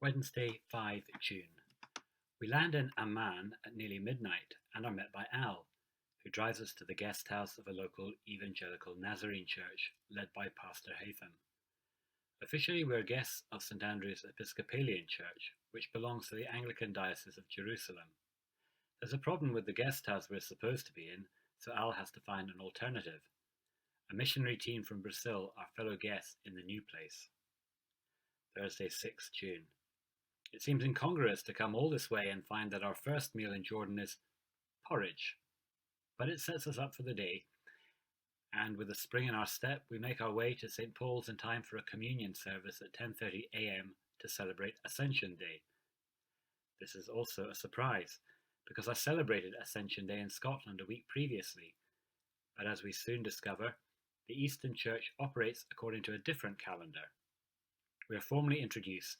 Wednesday, 5 June. We land in Amman at nearly midnight and are met by Al, who drives us to the guest house of a local evangelical Nazarene church led by Pastor Hatham. Officially, we're guests of St Andrew's Episcopalian Church, which belongs to the Anglican Diocese of Jerusalem. There's a problem with the guest house we're supposed to be in, so Al has to find an alternative. A missionary team from Brazil are fellow guests in the new place. Thursday, 6 June. It seems incongruous to come all this way and find that our first meal in Jordan is porridge. But it sets us up for the day, and with a spring in our step, we make our way to St. Paul's in time for a communion service at 10:30 a.m. to celebrate Ascension Day. This is also a surprise, because I celebrated Ascension Day in Scotland a week previously, but as we soon discover, the Eastern Church operates according to a different calendar. We are formally introduced.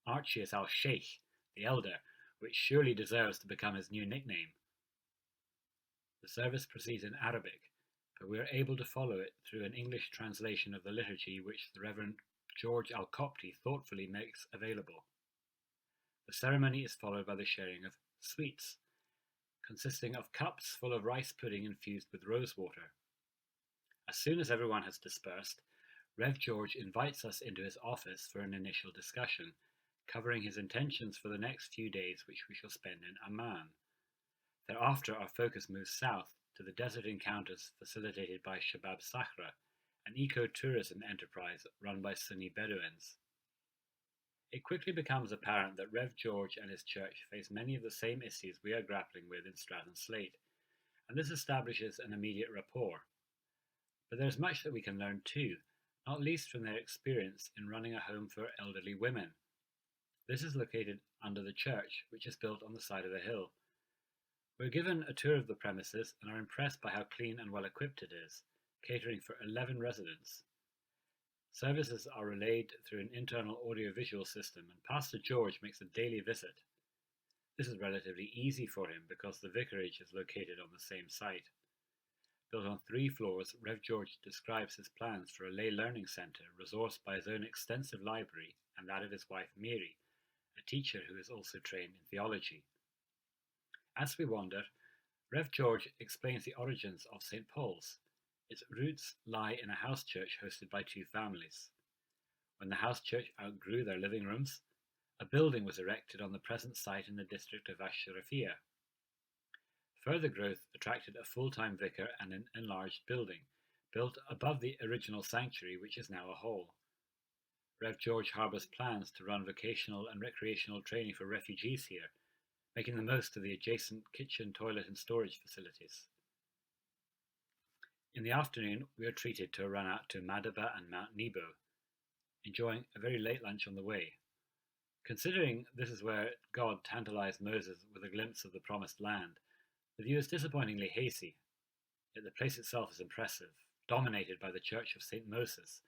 Archie is al-Sheikh, the elder, which surely deserves to become his new nickname. The service proceeds in Arabic, but we are able to follow it through an English translation of the liturgy which the Reverend George Al-Kopti thoughtfully makes available. The ceremony is followed by the sharing of sweets, consisting of cups full of rice pudding infused with rosewater. As soon as everyone has dispersed, Rev George invites us into his office for an initial discussion, covering his intentions for the next few days which we shall spend in Amman. Thereafter our focus moves south to the desert encounters facilitated by Shabab Sahra, an eco-tourism enterprise run by Sunni Bedouins. It quickly becomes apparent that Rev George and his church face many of the same issues we are grappling with in Strath and Sleat, and this establishes an immediate rapport. But there is much that we can learn too, not least from their experience in running a home for elderly women. This is located under the church, which is built on the side of a hill. We're given a tour of the premises and are impressed by how clean and well equipped it is, catering for 11 residents. Services are relayed through an internal audiovisual system, and Pastor George makes a daily visit. This is relatively easy for him because the vicarage is located on the same site. Built on 3 floors, Rev George describes his plans for a lay learning centre resourced by his own extensive library and that of his wife Mary, a teacher who is also trained in theology. As we wander, Rev George explains the origins of St. Paul's. Its roots lie in a house church hosted by 2 families. When the house church outgrew their living rooms, a building was erected on the present site in the district of Ashrafia. Further growth attracted a full-time vicar and an enlarged building, built above the original sanctuary, which is now a hall. Rev George harbours plans to run vocational and recreational training for refugees here, making the most of the adjacent kitchen, toilet and storage facilities. In the afternoon, we are treated to a run out to Madaba and Mount Nebo, enjoying a very late lunch on the way. Considering this is where God tantalized Moses with a glimpse of the promised land, the view is disappointingly hazy, yet the place itself is impressive, dominated by the Church of St. Moses,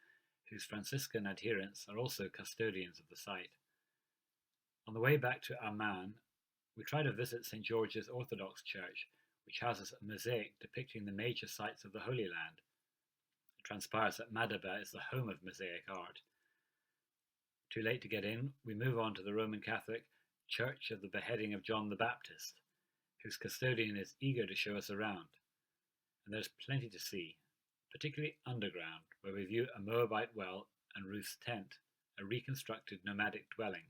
whose Franciscan adherents are also custodians of the site. On the way back to Amman, we try to visit St. George's Orthodox Church, which houses a mosaic depicting the major sites of the Holy Land. It transpires that Madaba is the home of mosaic art. Too late to get in, we move on to the Roman Catholic Church of the Beheading of John the Baptist, whose custodian is eager to show us around. And there's plenty to see, particularly underground, where we view a Moabite well and Ruth's tent, a reconstructed nomadic dwelling.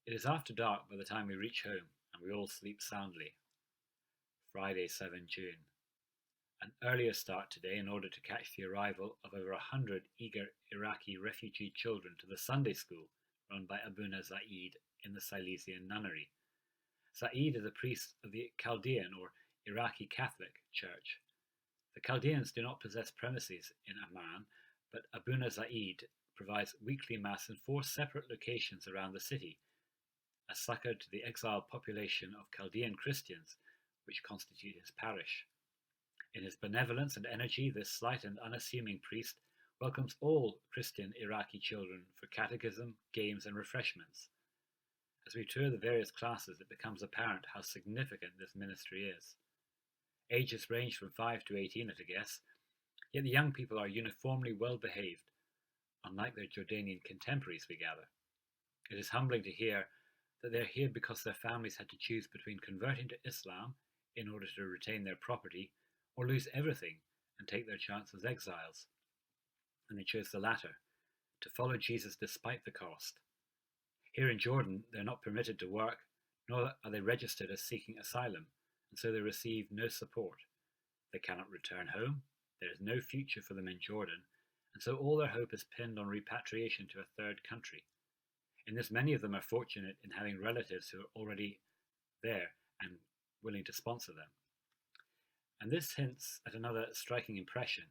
It is after dark by the time we reach home, and we all sleep soundly. Friday, 7 June. An earlier start today in order to catch the arrival of over 100 eager Iraqi refugee children to the Sunday school run by Abuna Zaid in the Silesian nunnery. Zaid is a priest of the Chaldean or Iraqi Catholic Church. The Chaldeans do not possess premises in Amman, but Abuna Zaid provides weekly mass in 4 separate locations around the city, a succor to the exiled population of Chaldean Christians, which constitute his parish. In his benevolence and energy, this slight and unassuming priest welcomes all Christian Iraqi children for catechism, games and refreshments. As we tour the various classes, it becomes apparent how significant this ministry is. Ages range from 5 to 18 at a guess, yet the young people are uniformly well behaved, unlike their Jordanian contemporaries we gather. It is humbling to hear that they are here because their families had to choose between converting to Islam in order to retain their property or lose everything and take their chance as exiles. And they chose the latter, to follow Jesus despite the cost. Here in Jordan, they are not permitted to work, nor are they registered as seeking asylum, and so they receive no support. They cannot return home, there is no future for them in Jordan, and so all their hope is pinned on repatriation to a third country. In this, many of them are fortunate in having relatives who are already there and willing to sponsor them. And this hints at another striking impression,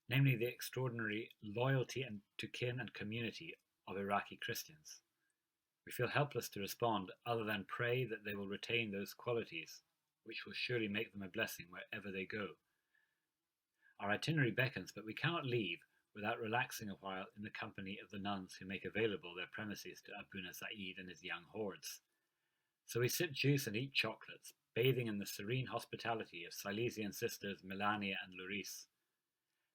namely the extraordinary loyalty to kin and community of Iraqi Christians. We feel helpless to respond other than pray that they will retain those qualities, which will surely make them a blessing wherever they go. Our itinerary beckons, but we cannot leave without relaxing a while in the company of the nuns who make available their premises to Abuna Sa'id and his young hordes. So we sip juice and eat chocolates, bathing in the serene hospitality of Silesian sisters Melania and Lurice.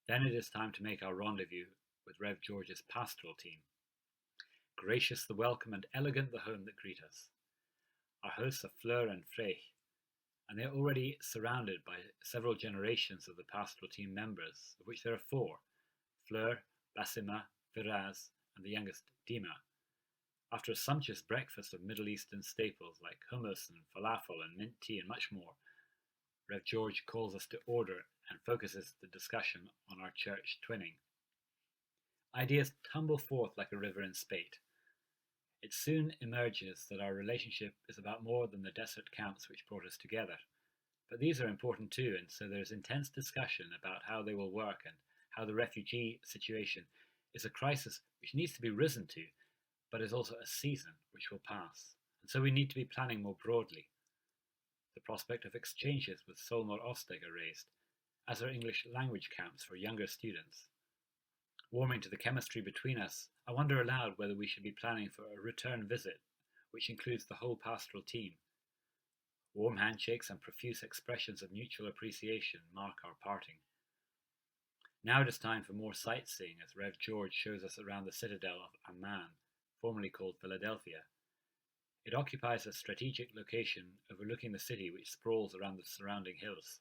Then it is time to make our rendezvous with Rev George's pastoral team. Gracious the welcome and elegant the home that greet us. Our hosts are Fleur and Frey, and they are already surrounded by several generations of the pastoral team members, of which there are 4, Fleur, Basima, Firaz, and the youngest, Dima. After a sumptuous breakfast of Middle Eastern staples like hummus and falafel and mint tea and much more, Rev George calls us to order and focuses the discussion on our church twinning. Ideas tumble forth like a river in spate. It soon emerges that our relationship is about more than the desert camps which brought us together. But these are important too, and so there is intense discussion about how they will work and how the refugee situation is a crisis which needs to be risen to, but is also a season which will pass. And so we need to be planning more broadly. The prospect of exchanges with Solmor Osteg are raised, as are English language camps for younger students. Warming to the chemistry between us, I wonder aloud whether we should be planning for a return visit, which includes the whole pastoral team. Warm handshakes and profuse expressions of mutual appreciation mark our parting. Now it is time for more sightseeing as Rev George shows us around the citadel of Amman, formerly called Philadelphia. It occupies a strategic location overlooking the city which sprawls around the surrounding hills.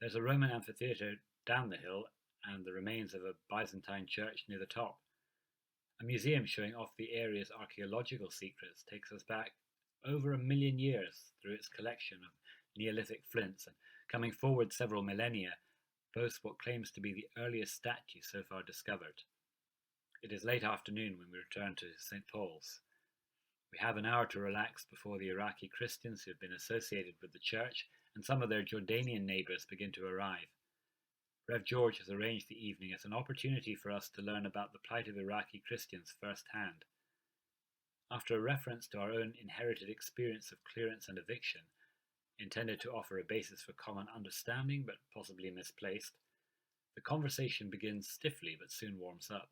There's a Roman amphitheatre down the hill and the remains of a Byzantine church near the top. A museum showing off the area's archaeological secrets takes us back over 1 million years through its collection of Neolithic flints, and coming forward several millennia, boasts what claims to be the earliest statue so far discovered. It is late afternoon when we return to St. Paul's. We have an hour to relax before the Iraqi Christians who have been associated with the church and some of their Jordanian neighbours begin to arrive. Rev George has arranged the evening as an opportunity for us to learn about the plight of Iraqi Christians firsthand. After a reference to our own inherited experience of clearance and eviction, intended to offer a basis for common understanding but possibly misplaced, the conversation begins stiffly but soon warms up.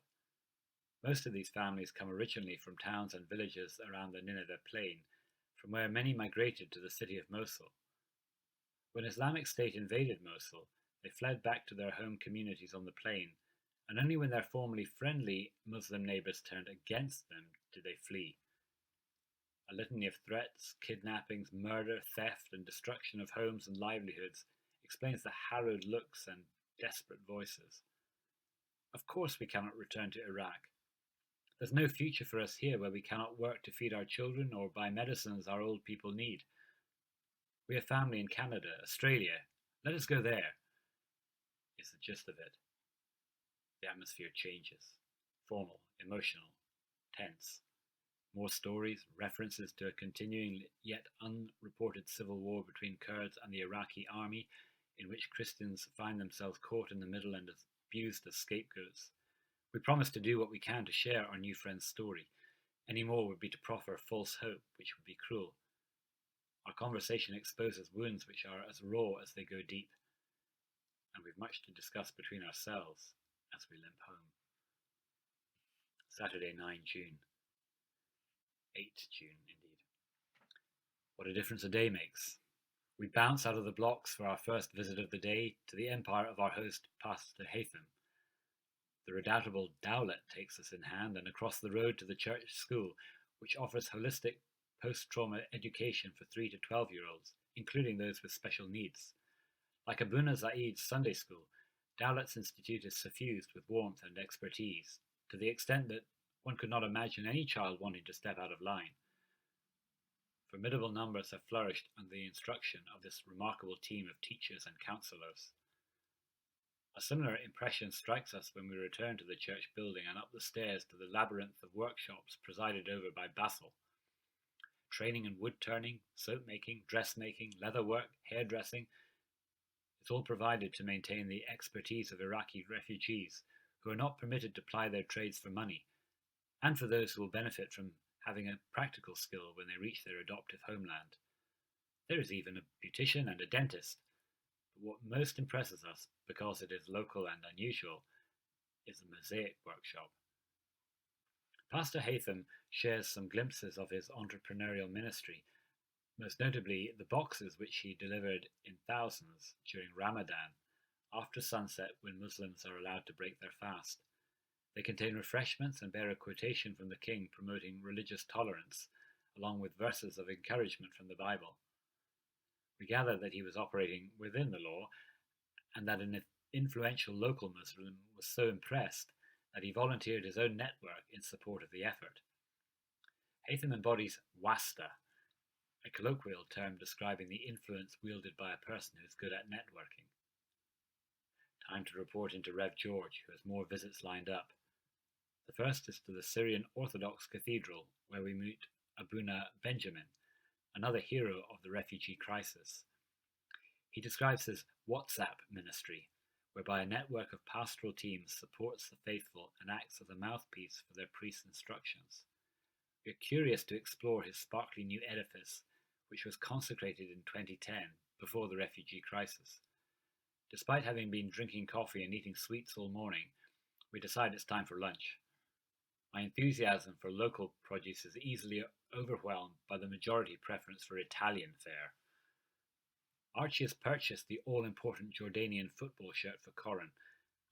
Most of these families come originally from towns and villages around the Nineveh plain, from where many migrated to the city of Mosul. When Islamic State invaded Mosul, they fled back to their home communities on the plain, and only when their formerly friendly Muslim neighbours turned against them did they flee. A litany of threats, kidnappings, murder, theft, and destruction of homes and livelihoods explains the harrowed looks and desperate voices. Of course we cannot return to Iraq. There's no future for us here where we cannot work to feed our children or buy medicines our old people need. We have family in Canada, Australia. Let us go there, is the gist of it. The atmosphere changes. Formal, emotional, tense. More stories, references to a continuing yet unreported civil war between Kurds and the Iraqi army, in which Christians find themselves caught in the middle and abused as scapegoats. We promise to do what we can to share our new friend's story. Any more would be to proffer false hope, which would be cruel. Our conversation exposes wounds which are as raw as they go deep, and we've much to discuss between ourselves as we limp home. Saturday, 9 June. 8 June, indeed. What a difference a day makes. We bounce out of the blocks for our first visit of the day to the empire of our host, Pastor Hatham. The redoubtable Dowlett takes us in hand and across the road to the church school, which offers holistic post-trauma education for 3 to 12-year-olds, including those with special needs. Like Abuna Zaid's Sunday school, Dowlett's institute is suffused with warmth and expertise, to the extent that one could not imagine any child wanting to step out of line. Formidable numbers have flourished under the instruction of this remarkable team of teachers and counsellors. A similar impression strikes us when we return to the church building and up the stairs to the labyrinth of workshops presided over by Basil. Training in wood turning, soap making, dressmaking, leather work, hairdressing, it's all provided to maintain the expertise of Iraqi refugees who are not permitted to ply their trades for money, and for those who will benefit from having a practical skill when they reach their adoptive homeland. There is even a beautician and a dentist. But what most impresses us, because it is local and unusual, is the mosaic workshop. Pastor Haytham shares some glimpses of his entrepreneurial ministry, most notably the boxes which he delivered in thousands during Ramadan, after sunset when Muslims are allowed to break their fast. They contain refreshments and bear a quotation from the king promoting religious tolerance, along with verses of encouragement from the Bible. We gather that he was operating within the law, and that an influential local Muslim was so impressed that he volunteered his own network in support of the effort. Haytham embodies wasta, a colloquial term describing the influence wielded by a person who is good at networking. Time to report into Rev George, who has more visits lined up. The first is to the Syrian Orthodox Cathedral, where we meet Abuna Benjamin, another hero of the refugee crisis. He describes his WhatsApp ministry, whereby a network of pastoral teams supports the faithful and acts as a mouthpiece for their priests' instructions. We are curious to explore his sparkly new edifice, which was consecrated in 2010, before the refugee crisis. Despite having been drinking coffee and eating sweets all morning, we decide it's time for lunch. My enthusiasm for local produce is easily overwhelmed by the majority preference for Italian fare. Archie has purchased the all-important Jordanian football shirt for Corin,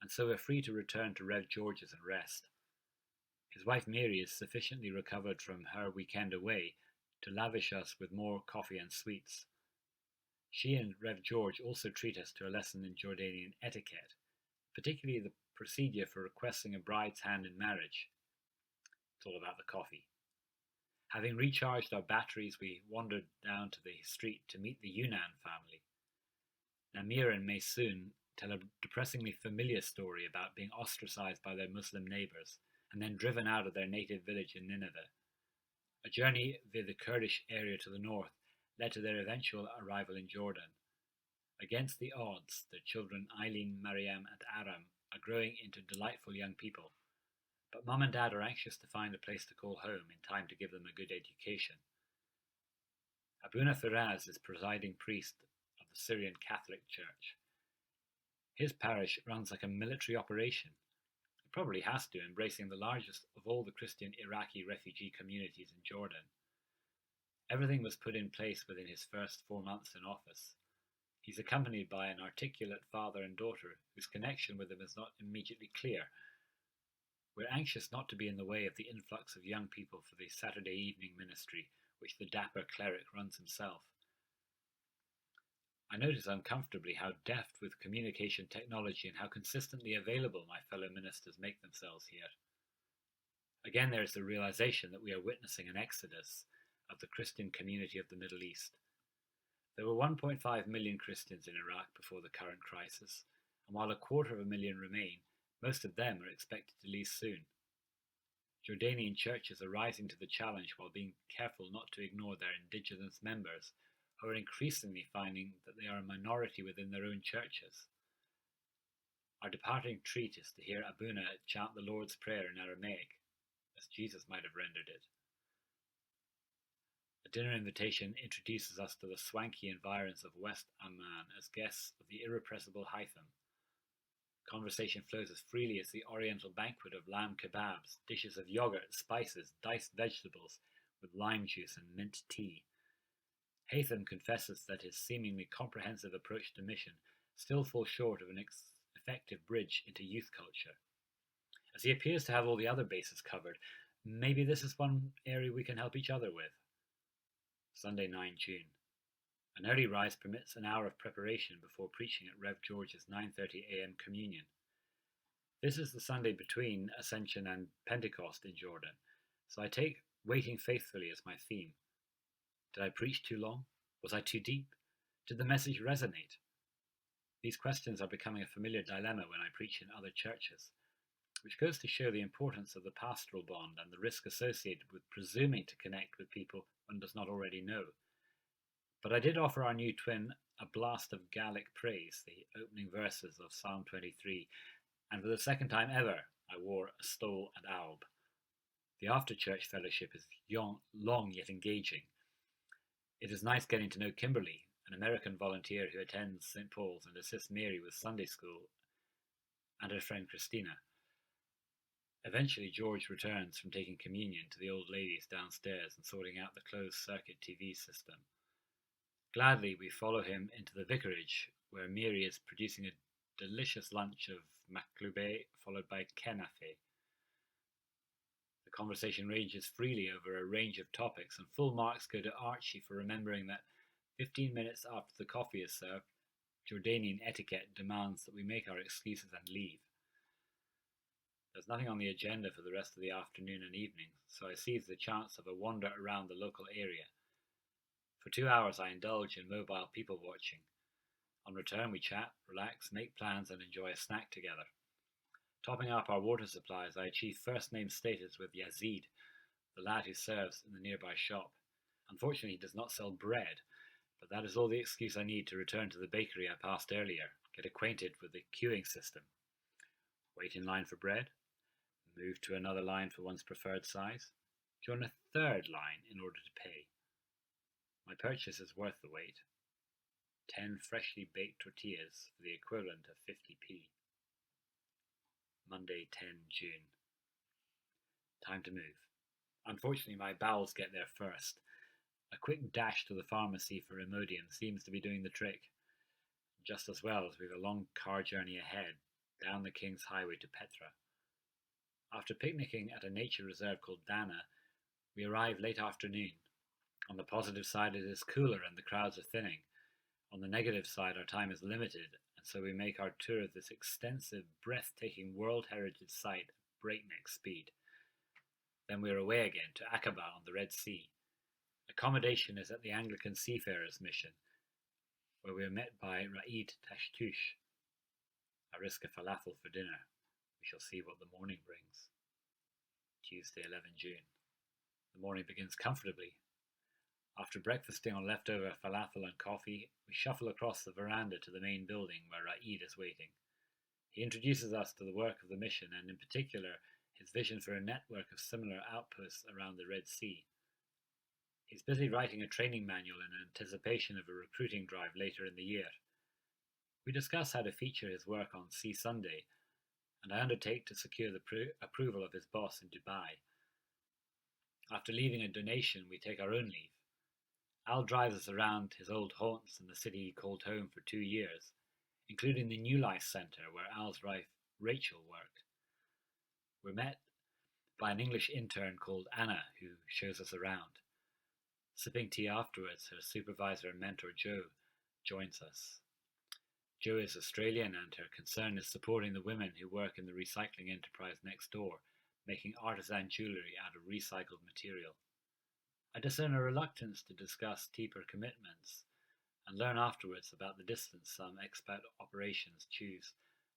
and so we're free to return to Rev George's and rest. His wife Mary is sufficiently recovered from her weekend away to lavish us with more coffee and sweets. She and Rev George also treat us to a lesson in Jordanian etiquette, particularly the procedure for requesting a bride's hand in marriage. It's all about the coffee. Having recharged our batteries, we wandered down to the street to meet the Yunnan family. Namir and Maysoon tell a depressingly familiar story about being ostracized by their Muslim neighbors and then driven out of their native village in Nineveh. A journey via the Kurdish area to the north led to their eventual arrival in Jordan. Against the odds, their children Eileen, Mariam, and Aram are growing into delightful young people. But Mum and Dad are anxious to find a place to call home in time to give them a good education. Abuna Firaz is presiding priest of the Syrian Catholic Church. His parish runs like a military operation. It probably has to, embracing the largest of all the Christian Iraqi refugee communities in Jordan. Everything was put in place within his first 4 months in office. He's accompanied by an articulate father and daughter whose connection with him is not immediately clear. We're anxious not to be in the way of the influx of young people for the Saturday evening ministry, which the dapper cleric runs himself. I notice uncomfortably how deft with communication technology and how consistently available my fellow ministers make themselves here. Again, there is the realization that we are witnessing an exodus of the Christian community of the Middle East. There were 1.5 million Christians in Iraq before the current crisis, and while 250,000 remain, most of them are expected to leave soon. Jordanian churches are rising to the challenge while being careful not to ignore their indigenous members, who are increasingly finding that they are a minority within their own churches. Our departing treat is to hear Abuna chant the Lord's Prayer in Aramaic, as Jesus might have rendered it. A dinner invitation introduces us to the swanky environs of West Amman as guests of the irrepressible Haytham. Conversation flows as freely as the oriental banquet of lamb kebabs, dishes of yogurt, spices, diced vegetables, with lime juice and mint tea. Haytham confesses that his seemingly comprehensive approach to mission still falls short of an effective bridge into youth culture. As he appears to have all the other bases covered, maybe this is one area we can help each other with. Sunday, 9 June. An early rise permits an hour of preparation before preaching at Rev George's 9:30 a.m. communion. This is the Sunday between Ascension and Pentecost in Jordan, so I take waiting faithfully as my theme. Did I preach too long? Was I too deep? Did the message resonate? These questions are becoming a familiar dilemma when I preach in other churches, which goes to show the importance of the pastoral bond and the risk associated with presuming to connect with people one does not already know. But I did offer our new twin a blast of Gaelic praise, the opening verses of Psalm 23, and for the second time ever I wore a stole and alb. The after-church fellowship is long yet engaging. It is nice getting to know Kimberly, an American volunteer who attends St. Paul's and assists Mary with Sunday school, and her friend Christina. Eventually George returns from taking communion to the old ladies downstairs and sorting out the closed-circuit TV system. Gladly we follow him into the vicarage, where Mary is producing a delicious lunch of maclube followed by kenafe. The conversation ranges freely over a range of topics, and full marks go to Archie for remembering that 15 minutes after the coffee is served, Jordanian etiquette demands that we make our excuses and leave. There's nothing on the agenda for the rest of the afternoon and evening, so I seize the chance of a wander around the local area. For 2 hours I indulge in mobile people watching. On return we chat, relax, make plans and enjoy a snack together. Topping up our water supplies, I achieve first name status with Yazid, the lad who serves in the nearby shop. Unfortunately he does not sell bread, but that is all the excuse I need to return to the bakery I passed earlier, get acquainted with the queuing system. Wait in line for bread, move to another line for one's preferred size, join a third line in order to pay. My purchase is worth the wait. 10 freshly baked tortillas for the equivalent of 50p. Monday, 10 June. Time to move. Unfortunately, my bowels get there first. A quick dash to the pharmacy for Imodium seems to be doing the trick, just as well as we have a long car journey ahead, down the King's Highway to Petra. After picnicking at a nature reserve called Dana, we arrive late afternoon. On the positive side, it is cooler and the crowds are thinning. On the negative side, our time is limited, and so we make our tour of this extensive, breathtaking World Heritage site at breakneck speed. Then we are away again to Aqaba on the Red Sea. Accommodation is at the Anglican Seafarers Mission, where we are met by Ra'id Tashtoush. I risk a falafel for dinner. We shall see what the morning brings. Tuesday, 11 June. The morning begins comfortably. After breakfasting on leftover falafel and coffee, we shuffle across the veranda to the main building where Ra'id is waiting. He introduces us to the work of the mission and in particular his vision for a network of similar outposts around the Red Sea. He's busy writing a training manual in anticipation of a recruiting drive later in the year. We discuss how to feature his work on Sea Sunday, and I undertake to secure the approval of his boss in Dubai. After leaving a donation, we take our own leave. Al drives us around his old haunts in the city he called home for 2 years, including the New Life Centre where Al's wife Rachel worked. We're met by an English intern called Anna who shows us around. Sipping tea afterwards, her supervisor and mentor Joe joins us. Jo is Australian and her concern is supporting the women who work in the recycling enterprise next door, making artisan jewellery out of recycled material. I discern a reluctance to discuss deeper commitments and learn afterwards about the distance some expat operations choose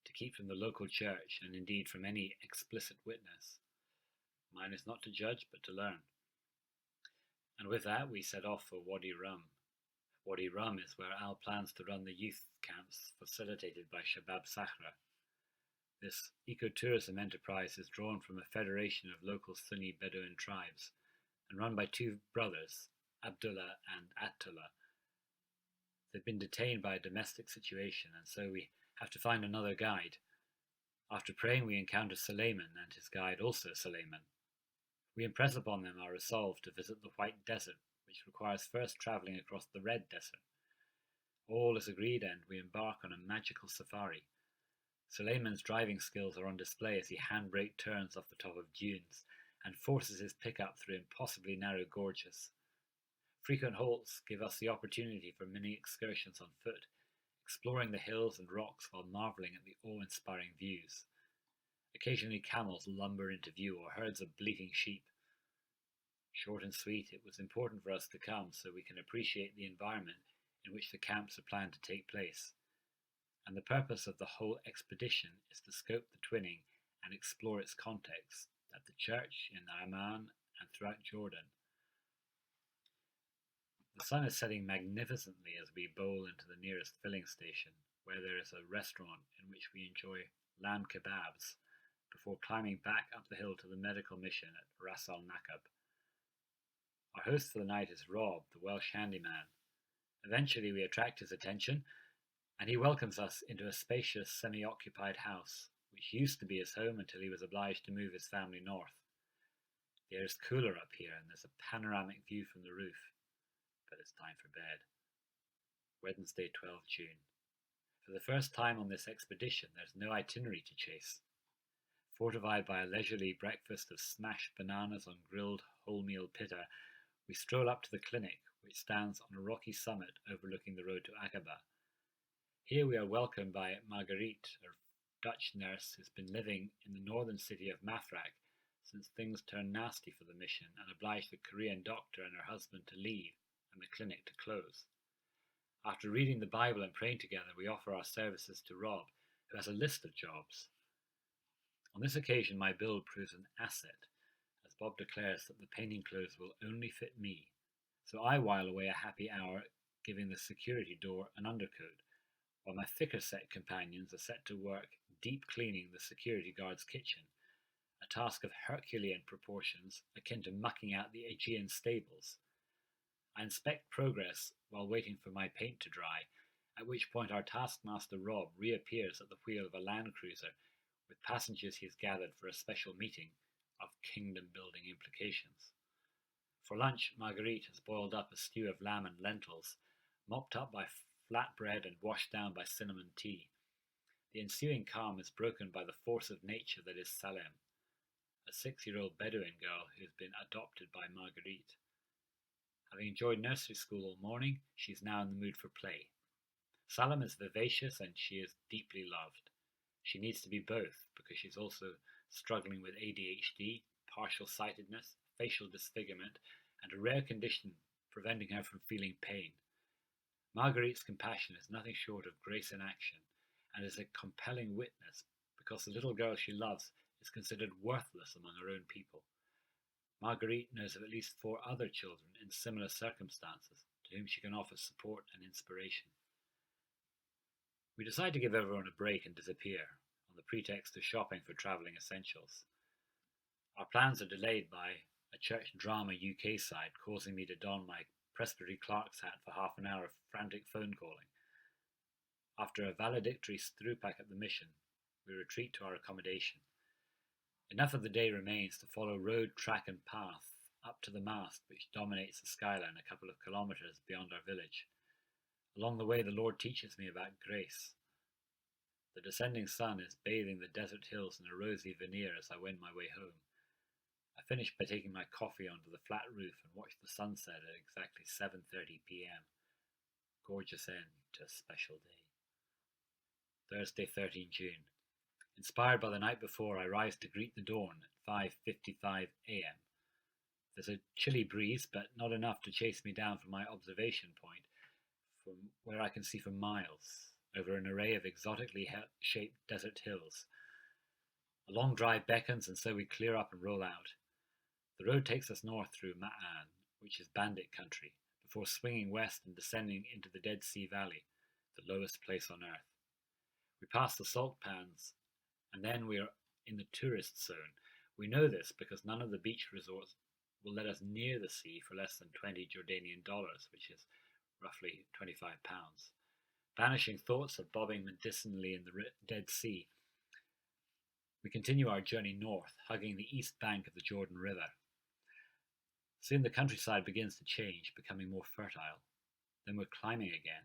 to keep from the local church and indeed from any explicit witness. Mine is not to judge but to learn. And with that we set off for Wadi Rum. Wadi Rum is where Al plans to run the youth camps facilitated by Shabab Sahra. This ecotourism enterprise is drawn from a federation of local Sunni Bedouin tribes and run by 2 brothers, Abdullah and Attullah. They've been detained by a domestic situation and so we have to find another guide. After praying we encounter Suleiman and his guide also Suleiman. We impress upon them our resolve to visit the White Desert, which requires first travelling across the Red Desert. All is agreed and we embark on a magical safari. Suleiman's driving skills are on display as he handbrake turns off the top of dunes and forces his pickup through impossibly narrow gorges. Frequent halts give us the opportunity for mini excursions on foot, exploring the hills and rocks while marvelling at the awe-inspiring views. Occasionally camels lumber into view or herds of bleating sheep. Short and sweet, it was important for us to come so we can appreciate the environment in which the camps are planned to take place. And the purpose of the whole expedition is to scope the twinning and explore its context at the church, in Amman, and throughout Jordan. The sun is setting magnificently as we bowl into the nearest filling station, where there is a restaurant in which we enjoy lamb kebabs before climbing back up the hill to the medical mission at Ras Al Nakab. Our host for the night is Rob, the Welsh handyman. Eventually we attract his attention, and he welcomes us into a spacious semi-occupied house, which used to be his home until he was obliged to move his family north. The air is cooler up here, and there's a panoramic view from the roof. But it's time for bed. Wednesday, 12 June. For the first time on this expedition, there's no itinerary to chase. Fortified by a leisurely breakfast of smashed bananas on grilled wholemeal pitta, we stroll up to the clinic, which stands on a rocky summit overlooking the road to Aqaba. Here we are welcomed by Marguerite, a Dutch nurse who's been living in the northern city of Mafraq since things turned nasty for the mission and obliged the Korean doctor and her husband to leave and the clinic to close. After reading the Bible and praying together, we offer our services to Rob, who has a list of jobs. On this occasion, my build proves an asset, as Bob declares that the painting clothes will only fit me, so I while away a happy hour giving the security door an undercoat, while my thicker set companions are set to work deep cleaning the security guard's kitchen, a task of Herculean proportions akin to mucking out the Aegean stables. I inspect progress while waiting for my paint to dry, at which point our taskmaster Rob reappears at the wheel of a Land Cruiser with passengers he has gathered for a special meeting of kingdom-building implications. For lunch, Marguerite has boiled up a stew of lamb and lentils, mopped up by flatbread and washed down by cinnamon tea. The ensuing calm is broken by the force of nature that is Salem, a 6-year-old Bedouin girl who has been adopted by Marguerite. Having enjoyed nursery school all morning, she is now in the mood for play. Salem is vivacious and she is deeply loved. She needs to be both because she's also struggling with ADHD, partial sightedness, facial disfigurement, and a rare condition preventing her from feeling pain. Marguerite's compassion is nothing short of grace in action and is a compelling witness because the little girl she loves is considered worthless among her own people. Marguerite knows of at least 4 other children in similar circumstances to whom she can offer support and inspiration. We decide to give everyone a break and disappear, on the pretext of shopping for travelling essentials. Our plans are delayed by a church drama UK side causing me to don my Presbytery clerk's hat for half an hour of frantic phone calling. After a valedictory stroupak at the mission, we retreat to our accommodation. Enough of the day remains to follow road, track and path up to the mast which dominates the skyline a couple of kilometres beyond our village. Along the way the Lord teaches me about grace. The descending sun is bathing the desert hills in a rosy veneer as I wend my way home. I finish by taking my coffee onto the flat roof and watch the sunset at exactly 7:30 p.m. Gorgeous end to a special day. Thursday, 13 June. Inspired by the night before, I rise to greet the dawn at 5:55 a.m. There's a chilly breeze, but not enough to chase me down from my observation point, from where I can see for miles, over an array of exotically shaped desert hills. A long drive beckons, and so we clear up and roll out. The road takes us north through Ma'an, which is bandit country, before swinging west and descending into the Dead Sea Valley, the lowest place on earth. We pass the salt pans, and then we are in the tourist zone. We know this because none of the beach resorts will let us near the sea for less than $20 Jordanian, which is roughly £25. Banishing thoughts of bobbing medicinally in the Dead Sea, we continue our journey north, hugging the east bank of the Jordan River. Soon the countryside begins to change, becoming more fertile. Then we're climbing again,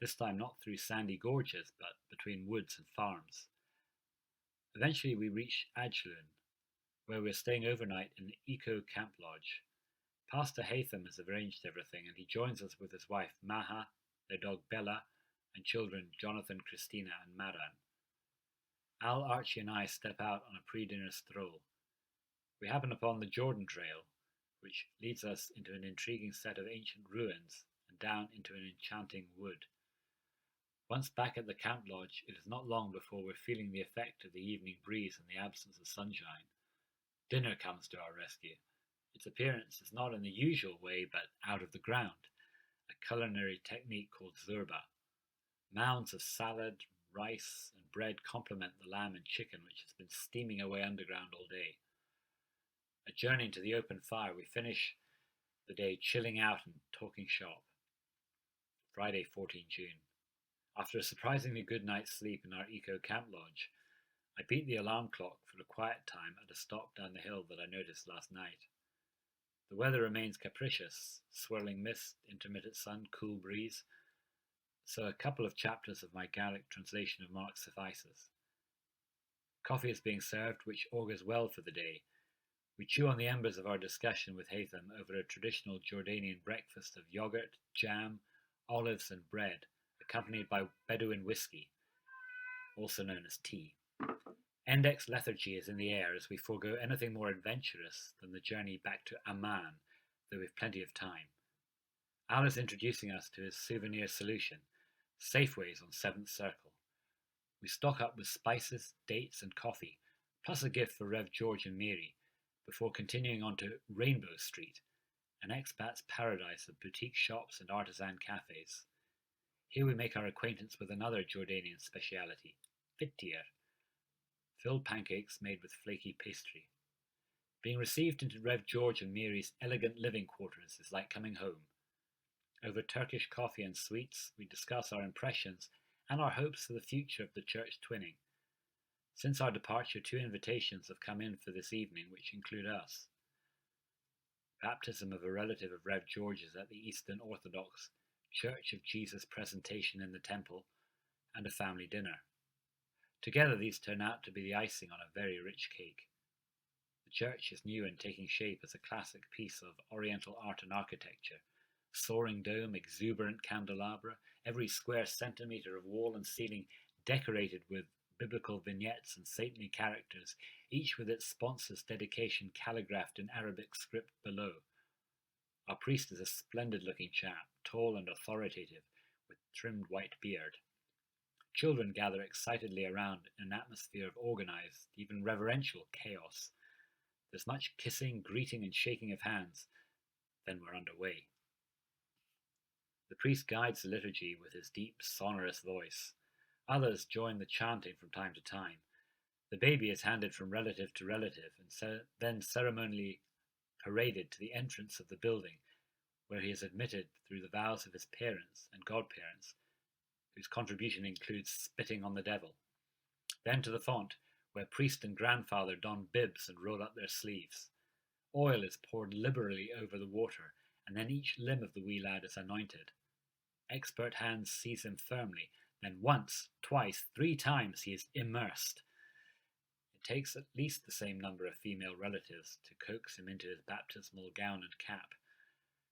this time not through sandy gorges, but between woods and farms. Eventually we reach Adjlun, where we're staying overnight in an eco camp lodge. Pastor Hatham has arranged everything, and he joins us with his wife Maha, their dog Bella, and children Jonathan, Christina, and Maran. Al, Archie, and I step out on a pre-dinner stroll. We happen upon the Jordan Trail, which leads us into an intriguing set of ancient ruins and down into an enchanting wood. Once back at the camp lodge, it is not long before we're feeling the effect of the evening breeze and the absence of sunshine. Dinner comes to our rescue. Its appearance is not in the usual way, but out of the ground, a culinary technique called zurba. Mounds of salad, rice, and bread complement the lamb and chicken which has been steaming away underground all day. Adjourning to the open fire, we finish the day chilling out and talking shop. Friday, 14 June. After a surprisingly good night's sleep in our eco camp lodge, I beat the alarm clock for a quiet time at a stop down the hill that I noticed last night. The weather remains capricious, swirling mist, intermittent sun, cool breeze, so a couple of chapters of my Gaelic translation of Mark suffices. Coffee is being served, which augurs well for the day. We chew on the embers of our discussion with Hatham over a traditional Jordanian breakfast of yogurt, jam, olives, and bread, accompanied by Bedouin whiskey, also known as tea. Index lethargy is in the air as we forego anything more adventurous than the journey back to Amman, though we've plenty of time. Al is introducing us to his souvenir solution, Safeways on 7th Circle. We stock up with spices, dates, and coffee, plus a gift for Rev George and Mary, before continuing on to Rainbow Street, an expat's paradise of boutique shops and artisan cafes. Here we make our acquaintance with another Jordanian speciality, fittir, filled pancakes made with flaky pastry. Being received into Rev George and Mary's elegant living quarters is like coming home. Over Turkish coffee and sweets, we discuss our impressions and our hopes for the future of the church twinning. Since our departure, 2 invitations have come in for this evening, which include us. Baptism of a relative of Rev George's at the Eastern Orthodox Church of Jesus presentation in the temple, and a family dinner. Together these turn out to be the icing on a very rich cake. The church is new and taking shape as a classic piece of Oriental art and architecture. Soaring dome, exuberant candelabra, every square centimetre of wall and ceiling decorated with biblical vignettes and saintly characters, each with its sponsor's dedication calligraphed in Arabic script below. Our priest is a splendid-looking chap, tall and authoritative, with trimmed white beard. Children gather excitedly around in an atmosphere of organized, even reverential chaos. There's much kissing, greeting, and shaking of hands. Then we're underway. The priest guides the liturgy with his deep, sonorous voice. Others join the chanting from time to time. The baby is handed from relative to relative and then ceremonially paraded to the entrance of the building, where he is admitted through the vows of his parents and godparents, whose contribution includes spitting on the devil. Then to the font, where priest and grandfather don bibs and roll up their sleeves. Oil is poured liberally over the water, and then each limb of the wee lad is anointed. Expert hands seize him firmly, then once, twice, 3 times he is immersed. It takes at least the same number of female relatives to coax him into his baptismal gown and cap.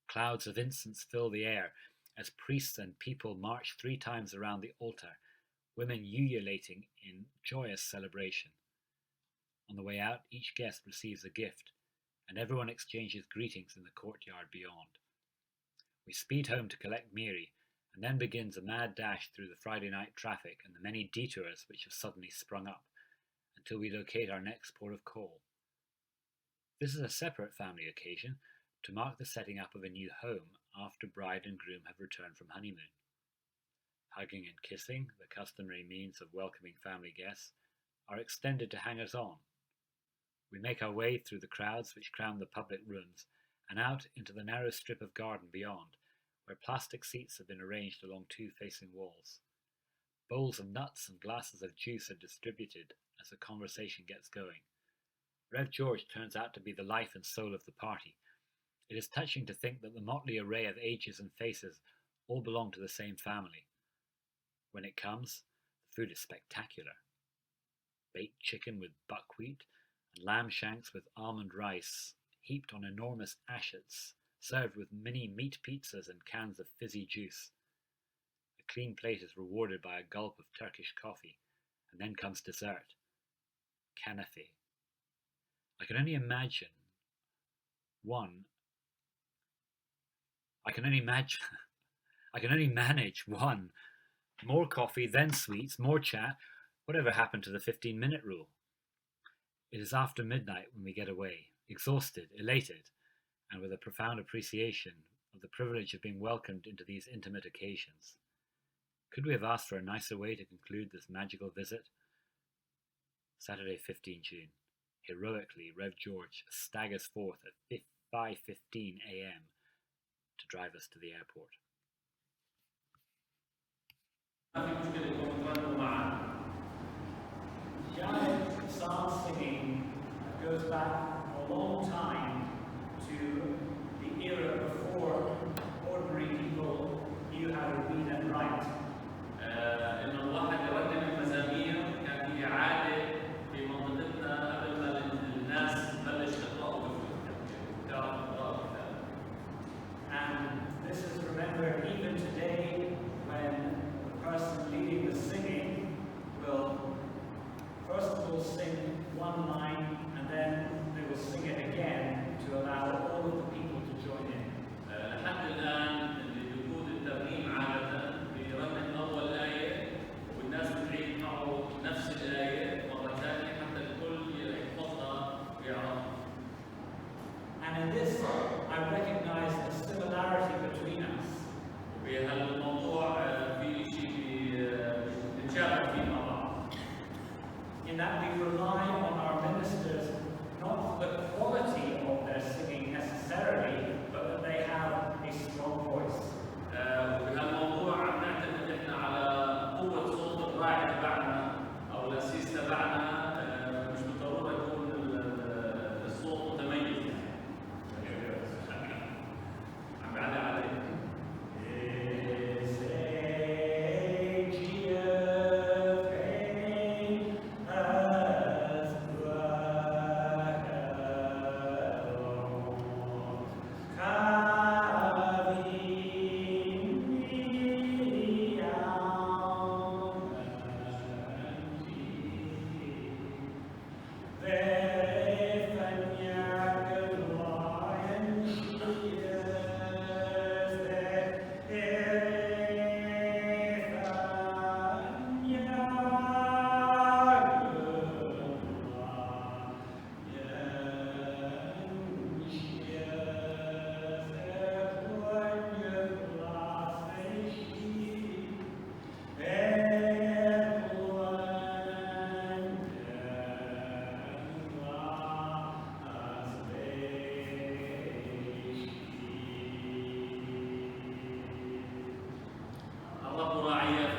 Clouds of incense fill the air as priests and people march 3 times around the altar, women ululating in joyous celebration. On the way out, each guest receives a gift, and everyone exchanges greetings in the courtyard beyond. We speed home to collect Mary, and then begins a mad dash through the Friday night traffic and the many detours which have suddenly sprung up, until we locate our next port of call. This is a separate family occasion to mark the setting up of a new home after bride and groom have returned from honeymoon. Hugging and kissing, the customary means of welcoming family guests, are extended to hangers-on. We make our way through the crowds which crowd the public rooms and out into the narrow strip of garden beyond, where plastic seats have been arranged along 2 facing walls. Bowls of nuts and glasses of juice are distributed as the conversation gets going. Rev George turns out to be the life and soul of the party. It is touching to think that the motley array of ages and faces all belong to the same family. When it comes, the food is spectacular. baked chicken with buckwheat, and lamb shanks with almond rice, heaped on enormous ashets, served with mini meat pizzas and cans of fizzy juice. A clean plate is rewarded by a gulp of Turkish coffee, and then comes dessert, kanafe. I can only imagine one. I can only imagine. I can only manage one. More coffee, then sweets, more chat. Whatever happened to the 15-minute rule? It is after midnight when we get away, exhausted, elated, and with a profound appreciation of the privilege of being welcomed into these intimate occasions. Could we have asked for a nicer way to conclude this magical visit? Saturday, 15 June. Heroically, Rev George staggers forth at 5:15 a.m. to drive us to the airport. Giant psalm singing goes back a long time to the era before ordinary people knew how to read and write. إنه الواحد يرتب المزامير كان هي عادة في منطقتنا قبل ما الناس تبلش تقرأ وتعرف الكتاب. And this is remembered even today when the person leading the singing will first sing one line and then they will sing it again to allow all of the people to join in. لحد الآن اللي بيقود الترنيم عادة بيرنم أول آية والناس بتعيد معه نفس الآية مرة ثانية حتى الكل يحفظها ويعرفها. And in this, I recognize the similarity between us. وبهالموضوع في شيء بنتشابه فيه مع بعض. In that we rely on our ministers not for the quality of their singing necessarily, but that they have a strong voice. وبهالموضوع عم نعتمد احنا على قوة صوت الراعي تبعنا أو الأسيس تبعنا مش بالضرورة يكون الصوت متميز يعني. عم بعلق عليه. الرب راعينا